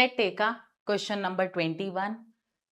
Set ए का question number 21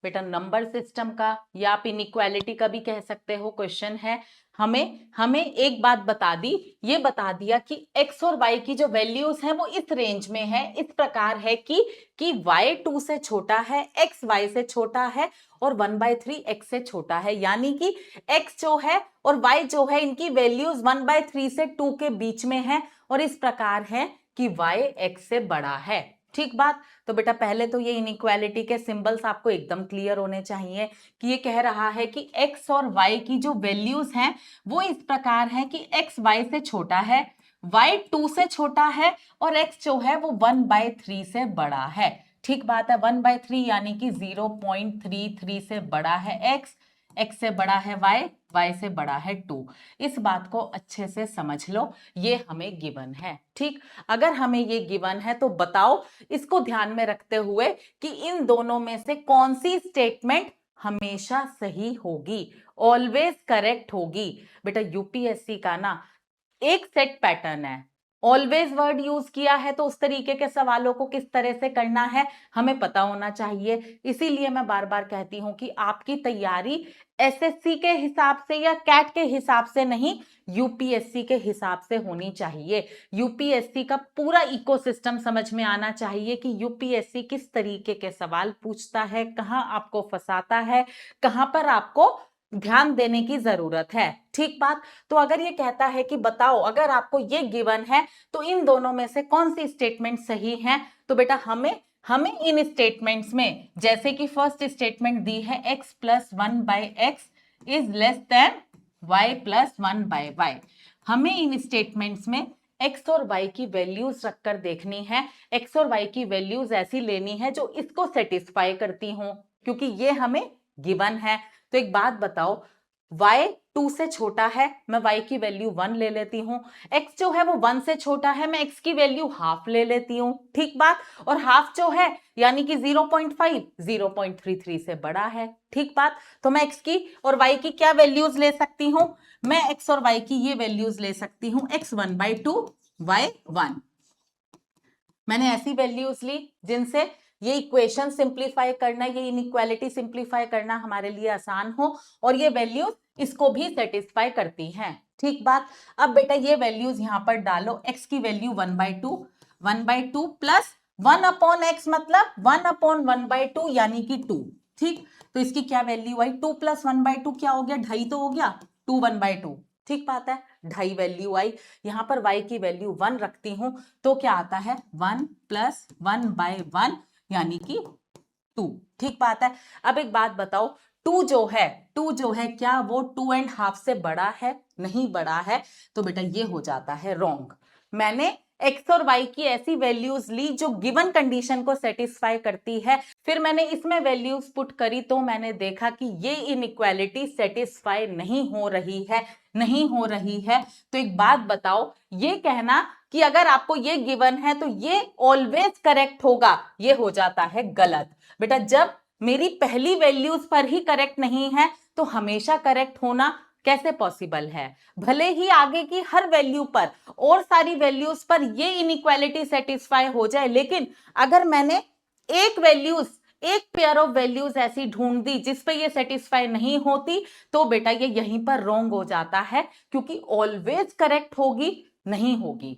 बेटा number system का या आप इनइक्वालिटी का भी कह सकते हो क्वेश्चन है। हमें एक बात बता दी, ये बता दिया कि x और y की जो वैल्यूज हैं वो इस रेंज में है, इस प्रकार है कि y 2 से छोटा है, x y से छोटा है और 1/3 x से छोटा है, यानी कि x जो है और y जो है इनकी वैल्यूज 1/3 से 2 के बीच में है और इस प्रकार है कि y x से बड़ा है। ठीक बात। तो बेटा पहले तो ये इनइक्वालिटी के सिंबल्स आपको एकदम क्लियर होने चाहिए कि ये कह रहा है कि x और y की जो वैल्यूज हैं वो इस प्रकार है कि x y से छोटा है, y 2 से छोटा है और x जो है वो 1/3 से बड़ा है। ठीक बात है, 1/3 यानी कि 0.33 से बड़ा है x, x से बड़ा है y, y से बड़ा है 2। इस बात को अच्छे से समझ लो, ये हमें गिवन है। ठीक, अगर हमें ये गिवन है तो बताओ इसको ध्यान में रखते हुए कि इन दोनों में से कौन सी स्टेटमेंट हमेशा सही होगी, ऑलवेज करेक्ट होगी। बेटा यूपीएससी का ना एक सेट पैटर्न है, ऑलवेज वर्ड यूज किया है तो उस तरीके के सवालों को किस तरह से करना है हमें पता होना चाहिए। इसीलिए मैं बार बार कहती हूं कि आपकी तैयारी एसएससी के हिसाब से या कैट के हिसाब से नहीं, यूपीएससी के हिसाब से होनी चाहिए। यूपीएससी का पूरा इकोसिस्टम समझ में आना चाहिए कि यूपीएससी किस तरीके के सवाल पूछता है, कहां आपको फंसाता है, कहां पर आपको ध्यान देने की जरूरत है। ठीक बात। तो अगर ये कहता है कि बताओ अगर आपको ये गिवन है तो इन दोनों में से कौन सी स्टेटमेंट सही है, तो बेटा हमें इन स्टेटमेंट्स में, जैसे कि फर्स्ट स्टेटमेंट दी है x + 1/x is less than y + 1/y, हमें इन स्टेटमेंट्स में x और y की वैल्यूज रखकर देखनी है। x और y की वैल्यूज ऐसी लेनी है जो इसको सेटिस्फाई करती हूं, क्योंकि ये हमें गिवन है। तो एक बात बताओ, y 2 से छोटा है, मैं y की वैल्यू 1 ले लेती हूँ, x जो है वो 1 से छोटा है, मैं x की वैल्यू हाफ ले लेती हूँ। ठीक बात। और हाफ जो है यानी कि 0.5 0.33 से बड़ा है। ठीक बात। तो मैं x की और y की क्या वैल्यूज ले सकती हूँ, मैं x और y की ये वैल्यूज ले सकती हूँ, x 1/2 y 1। मैंने ऐसी वैल्यूज ली जिनसे ये इक्वेशन सिंप्लीफाई करना, ये इनइक्वालिटी सिंप्लीफाई करना हमारे लिए आसान हो और ये वैल्यूज इसको भी सेटिस्फाई करती हैं। ठीक बात। अब बेटा ये वैल्यूज यहां पर डालो, x की वैल्यू 1/2 प्लस 1/x मतलब 1/1/2 यानी कि 2। ठीक, तो इसकी क्या वैल्यू आई, 2 + 1/2 क्या हो गया, 2.5 तो हो गया, 2 1/2। ठीक बात है, 2.5 वैल्यू आई। यहां पर y की वैल्यू 1 रखती हूं तो क्या आता है 1 + 1/1 यानी कि 2। ठीक बात है। अब एक बात बताओ, 2 जो है क्या वो 2.5 से बड़ा है, नहीं बड़ा है, तो बेटा ये हो जाता है रॉन्ग। मैंने x और y की ऐसी वैल्यूज ली जो गिवन कंडीशन को सेटिस्फाई करती है, फिर मैंने इसमें वैल्यूज पुट करी तो मैंने देखा कि ये इनइक्वालिटी सेटिस्फाई नहीं हो रही है। तो एक बात बताओ, ये कहना कि अगर आपको ये गिवन है तो ये ऑलवेज करेक्ट होगा, ये हो जाता है गलत। बेटा जब मेरी पहली वैल्यूज पर ही करेक्ट नहीं है तो हमेशा करेक्ट होना कैसे पॉसिबल है। भले ही आगे की हर वैल्यू पर और सारी वैल्यूज पर ये इनइक्वालिटी सेटिस्फाई हो जाए, लेकिन अगर मैंने एक पेयर ऑफ वैल्यूज ऐसी ढूंढ दी जिस पे ये सेटिस्फाई नहीं होती, तो बेटा ये यहीं पर रॉन्ग हो जाता है, क्योंकि ऑलवेज करेक्ट होगी नहीं होगी,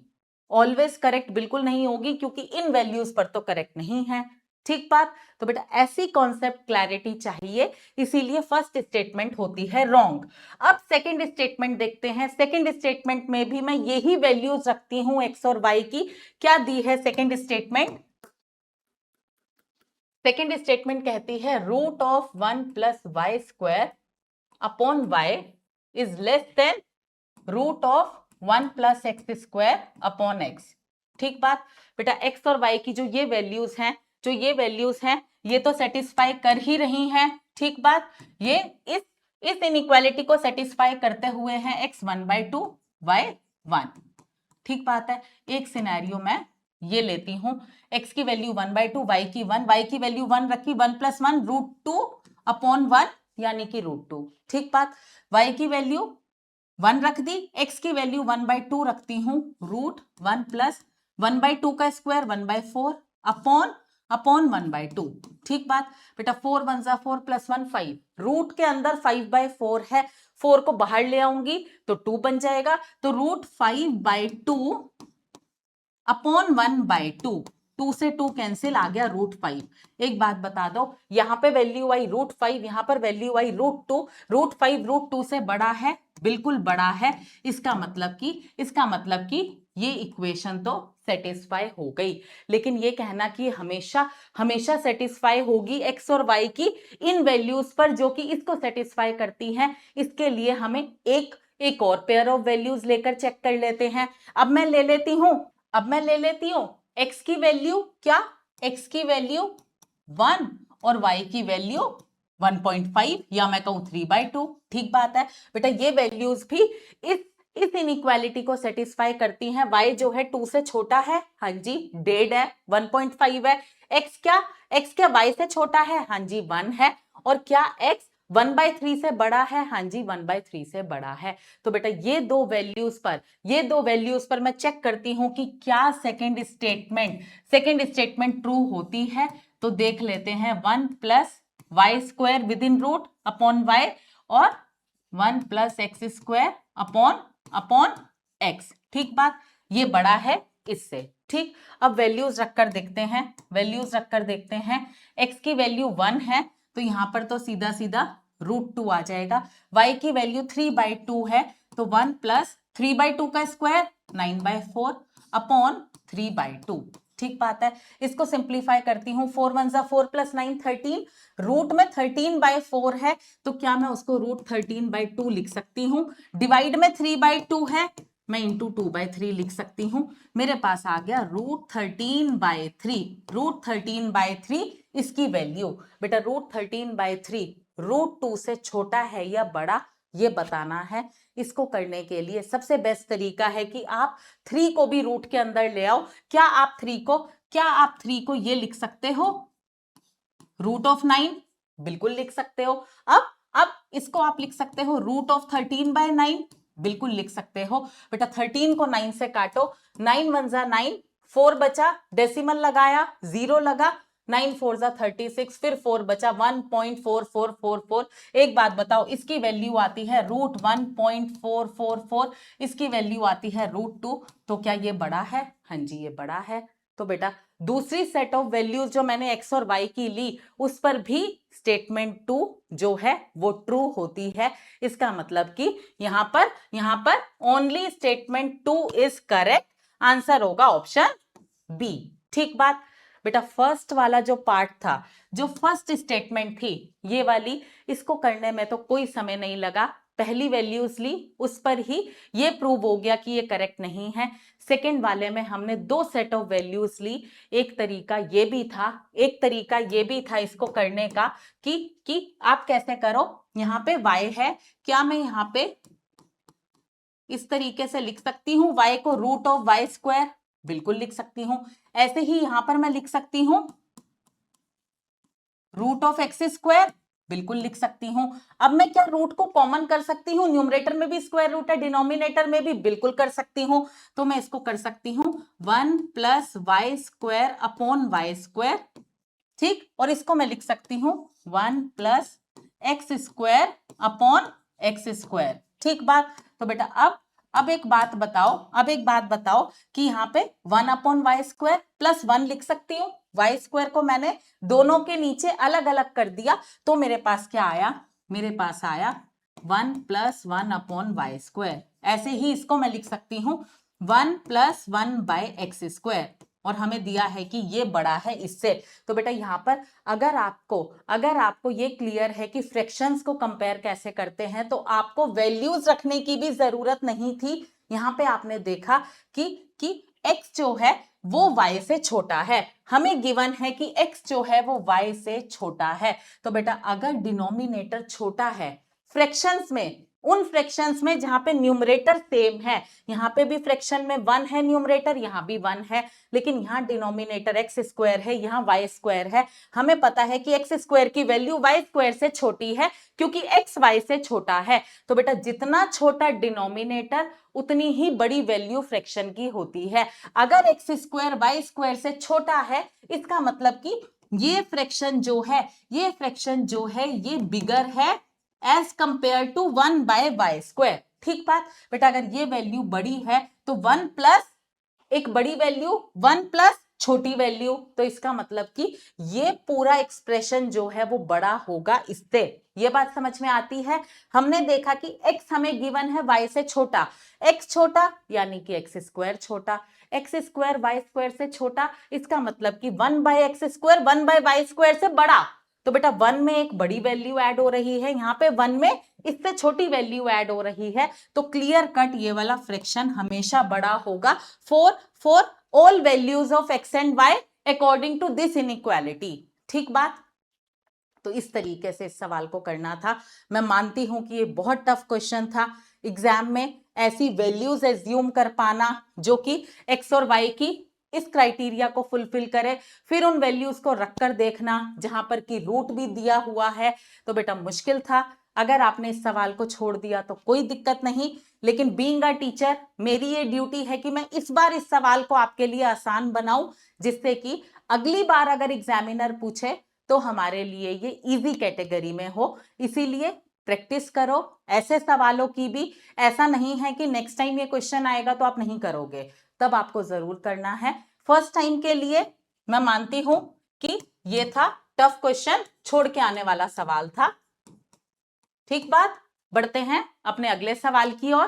ऑलवेज करेक्ट बिल्कुल नहीं होगी क्योंकि इन वैल्यूज पर तो करेक्ट नहीं है। ठीक बात। तो बेटा ऐसी कॉन्सेप्ट क्लैरिटी चाहिए, इसीलिए फर्स्ट स्टेटमेंट होती है रॉन्ग। अब सेकंड स्टेटमेंट देखते हैं। सेकंड स्टेटमेंट में भी मैं यही वैल्यूज रखती हूं x और y की। क्या दी है सेकंड स्टेटमेंट, सेकेंड स्टेटमेंट कहती है √1 + y² upon y is less than √1 + x² upon x। ठीक बात। बेटा x और y की जो ये वैल्यूज हैं ये तो सेटिस्फाई कर ही रही हैं। ठीक बात। ये इस इनइक्वालिटी को सेटिस्फाई करते हुए हैं x 1/2 y 1। ठीक बात है। एक सिनेरियो में ये लेती हूं, x की वैल्यू 1/2, y की 1, y की वैल्यू 1 रखी, 1 + 1 √2 अपॉन 1 यानी कि √2। ठीक बात। y की वैल्यू 1 रख दी, x की वैल्यू 1/2 रखती हूं, √1 + 1/2 का स्क्वायर 1/4 अपॉन अपॉन 1/2। ठीक बात बेटा, 4 1 जा 4 + 1 5, रूट के अंदर 5/4 है, 4 को बाहर ले आऊंगी तो 2 बन जाएगा, तो √5/2 अपॉन 1/2, 2 से 2 कैंसिल, आ गया √5। एक बात बता दो, यहां पे वैल्यू आई √5, यहां पर वैल्यू आई √2, √5 √2 से बड़ा है, बिल्कुल बड़ा है। इसका मतलब कि ये इक्वेशन तो सेटिस्फाई हो गई। लेकिन ये कहना कि हमेशा हमेशा सेटिस्फाई होगी एक्स और वाई की इन वैल्यूज पर जो कि इसको सेटिस्फाई करती हैं, इसके लिए हमें एक और पेयर ऑफ वैल्यूज लेकर चेक कर लेते हैं। अब मैं ले लेती हूं x की वैल्यू क्या, x की वैल्यू 1 और y की वैल्यू 1.5 या मैं कहूं 3/2। ठीक बात है बेटा, ये वैल्यूज भी इस इनइक्वालिटी को सेटिस्फाई करती हैं। y जो है 2 से छोटा है, हाँ जी डेड है, 1.5 है। x क्या y से छोटा है, हाँ जी 1 है। और क्या x 1/3 से बड़ा है, हाँ जी 1/3 से बड़ा है। तो बेटा ये दो वैल्यूज पर मैं चेक करती हूं कि क्या सेकंड स्टेटमेंट ट्रू होती है। तो देख लेते हैं, 1 + y² within root upon y और 1 + x² अपॉन x। ठीक बात, ये बड़ा है इससे। ठीक, अब वैल्यूज रखकर देखते हैं। x की वैल्यू 1 है तो यहां पर तो सीधा सीधा √2 आ जाएगा। y की वैल्यू 3/2 है तो 1 + 3/2 का स्क्वायर 9/4 अपॉन 3/2। ठीक बात है, इसको सिंप्लीफाई करती हूँ, 4 1 जा 4 + 9 13, रूट में 13/4 है तो क्या मैं उसको √13/2 लिख सकती हूँ। डिवाइड में 3/2 है, मैं इंटू 2/3 लिख सकती हूँ। मेरे पास आ गया √13/3 इसकी वैल्यू। बेटा √13/3 √2 से छोटा है या बड़ा, ये बताना है। इसको करने के लिए सबसे बेस्ट तरीका है कि आप 3 को भी रूट के अंदर ले आओ। क्या आप 3 को ये लिख सकते हो √9? बिल्कुल लिख सकते हो। अब इसको आप लिख सकते हो √13/9, बिल्कुल लिख सकते हो। बेटा 13 को 9 से काटो, 9 1 जा 9, 4 बचा, डेसिमल लगाया 0 लगा, 9 4 जा 36, फिर 4 बचा 1.4444। एक बात बताओ, इसकी वैल्यू आती है √1.444, इसकी वैल्यू आती है √2, तो क्या ये बड़ा है? हाँ जी ये बड़ा है। तो बेटा दूसरी सेट ऑफ वैल्यूज जो मैंने x और y की ली, उस पर भी स्टेटमेंट 2 जो है वो ट्रू होती है। इसका मतलब कि यहां पर only statement 2 is correct. Answer होगा ऑप्शन बी। ठीक बात बेटा, फर्स्ट वाला जो पार्ट था, जो फर्स्ट स्टेटमेंट थी ये वाली, इसको करने में तो कोई समय नहीं लगा। पहली वैल्यूज ली, उस पर ही ये प्रूव हो गया कि ये करेक्ट नहीं है। सेकेंड वाले में हमने 2 सेट ऑफ वैल्यूज ली। एक तरीका ये भी था इसको करने का कि आप कैसे करो। यहाँ पे y है, क्या मैं यहाँ पे इस तरीके से लिख सकती हूँ y को √y²? बिल्कुल लिख सकती हूँ। ऐसे ही यहां पर मैं लिख सकती हूँ √x²? बिल्कुल लिख सकती हूं। अब मैं क्या रूट को कॉमन कर सकती हूँ, न्यूमरेटर में भी स्क्वायर रूट है, डिनोमिनेटर में भी, बिल्कुल कर सकती हूँ। तो मैं इसको कर सकती हूँ 1 + y² अपॉन y²। ठीक, और इसको मैं लिख सकती हूँ 1 + x² अपॉन x²। ठीक बात। तो बेटा अब एक बात बताओ कि यहाँ पे 1 अपॉन y² + 1 लिख सकती हूँ। y² को मैंने दोनों के नीचे अलग अलग कर दिया, तो मेरे पास क्या आया? मेरे पास आया 1 + 1 अपॉन y²। ऐसे ही इसको मैं लिख सकती हूँ 1 + 1/x², और हमें दिया है कि ये बड़ा है इससे। तो बेटा यहाँ पर अगर आपको ये क्लियर है कि फ्रैक्शंस को कंपेयर कैसे करते हैं, तो आपको वैल्यूज रखने की भी जरूरत नहीं थी। यहाँ पे आपने देखा कि x जो है वो y से छोटा है, हमें गिवन है कि x जो है वो y से छोटा है। तो बेटा अगर डिनोमिनेटर छोटा है, फ्रैक्शंस में उन फ्रैक्शंस में जहां पे न्यूमरेटर सेम है। यहाँ पे भी फ्रैक्शन में 1 है न्यूमरेटर, यहाँ भी 1 है, लेकिन यहाँ डिनोमिनेटर एक्स स्क्वायर है, यहाँ वाई स्क्वायर है। हमें पता है कि एक्स स्क्वायर की वैल्यू वाई स्क्वायर से छोटी है क्योंकि एक्स वाई से छोटा है। तो बेटा जितना छोटा डिनोमिनेटर उतनी ही बड़ी वैल्यू फ्रैक्शन की होती है। अगर एक्स स्क्वायर वाई स्क्वायर से छोटा है, इसका मतलब कि ये फ्रैक्शन जो है, ये फ्रैक्शन जो है ये बिगर है as compare to 1 by y square. ठीक बात बेटा, अगर ये वैल्यू बड़ी है तो 1 प्लस एक बड़ी वैल्यू 1 प्लस छोटी वैल्यू, तो इसका मतलब कि ये पूरा एक्सप्रेशन जो है वो बड़ा होगा इससे। ये बात समझ में आती है। हमने देखा कि x हमें गिवन है y से छोटा, x छोटा यानी कि x स्क्वायर छोटा, x स्क्वायर y स्क्वायर से छोटा, इसका मतलब कि 1 by x square 1 by y square से बड़ा। तो बेटा 1 में एक बड़ी वैल्यू ऐड हो रही है, यहाँ पे 1 में इससे छोटी वैल्यू ऐड हो रही है, तो क्लियर कट ये वाला फ्रैक्शन हमेशा बड़ा होगा for all values of x and y according to this inequality. ठीक बात। तो इस तरीके से इस सवाल को करना था। मैं मानती हूं कि ये बहुत टफ क्वेश्चन था। एग्जाम में ऐसी वैल्यूज एज्यूम कर पाना जो कि एक्स और वाई की इस क्राइटेरिया को फुलफिल करे, फिर उन वैल्यूज को रखकर देखना जहां पर कि रूट भी दिया हुआ है, तो बेटा मुश्किल था। अगर आपने इस सवाल को छोड़ दिया तो कोई दिक्कत नहीं, लेकिन बीइंग अ टीचर मेरी ये ड्यूटी है कि मैं इस बार इस सवाल को आपके लिए आसान बनाऊं, जिससे कि अगली बार अगर एग्जामिनर पूछे तो हमारे लिए ये इजी कैटेगरी में हो। इसीलिए प्रैक्टिस करो ऐसे सवालों की भी। ऐसा नहीं है कि नेक्स्ट टाइम ये क्वेश्चन आएगा तो आप नहीं करोगे, तब आपको जरूर करना है। फर्स्ट टाइम के लिए मैं मानती हूं कि ये था टफ क्वेश्चन, छोड़ के आने वाला सवाल था। ठीक बात। बढ़ते हैं अपने अगले सवाल की ओर।